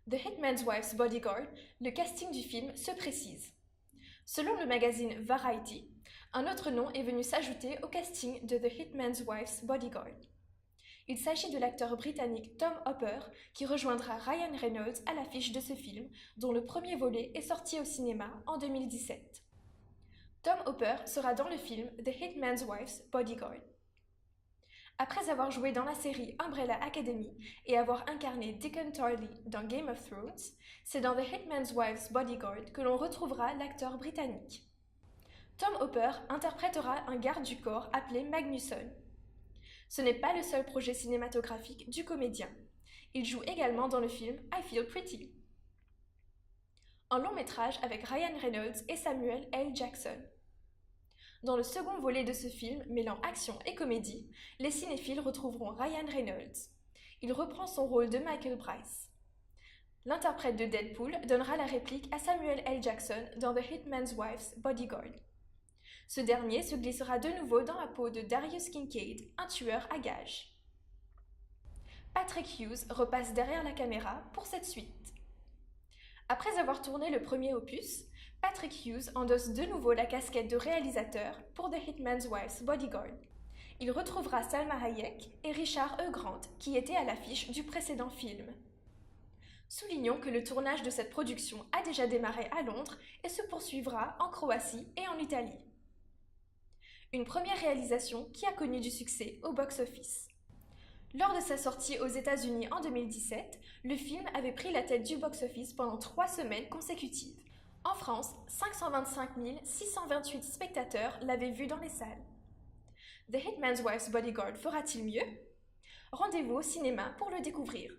The Hitman's Wife's Bodyguard, le casting du film se précise. Selon le magazine Variety, un autre nom est venu s'ajouter au casting de The Hitman's Wife's Bodyguard. Il s'agit de l'acteur britannique Tom Hopper qui rejoindra Ryan Reynolds à l'affiche de ce film, dont le premier volet est sorti au cinéma en 2017. Tom Hopper sera dans le film The Hitman's Wife's Bodyguard. Après avoir joué dans la série Umbrella Academy et avoir incarné Deacon Tarly dans Game of Thrones, c'est dans The Hitman's Wife's Bodyguard que l'on retrouvera l'acteur britannique. Tom Hopper interprétera un garde du corps appelé Magnusson. Ce n'est pas le seul projet cinématographique du comédien. Il joue également dans le film I Feel Pretty. Un long métrage avec Ryan Reynolds et Samuel L. Jackson. Dans le second volet de ce film, mêlant action et comédie, les cinéphiles retrouveront Ryan Reynolds. Il reprend son rôle de Michael Bryce. L'interprète de Deadpool donnera la réplique à Samuel L. Jackson dans The Hitman's Wife's Bodyguard. Ce dernier se glissera de nouveau dans la peau de Darius Kincaid, un tueur à gages. Patrick Hughes repasse derrière la caméra pour cette suite. Après avoir tourné le premier opus, Patrick Hughes endosse de nouveau la casquette de réalisateur pour The Hitman's Wife's Bodyguard. Il retrouvera Salma Hayek et Richard E. Grant qui étaient à l'affiche du précédent film. Soulignons que le tournage de cette production a déjà démarré à Londres et se poursuivra en Croatie et en Italie. Une première réalisation qui a connu du succès au box-office. Lors de sa sortie aux États-Unis en 2017, le film avait pris la tête du box-office pendant 3 semaines consécutives. En France, 525 628 spectateurs l'avaient vu dans les salles. The Hitman's Wife's Bodyguard fera-t-il mieux? Rendez-vous au cinéma pour le découvrir.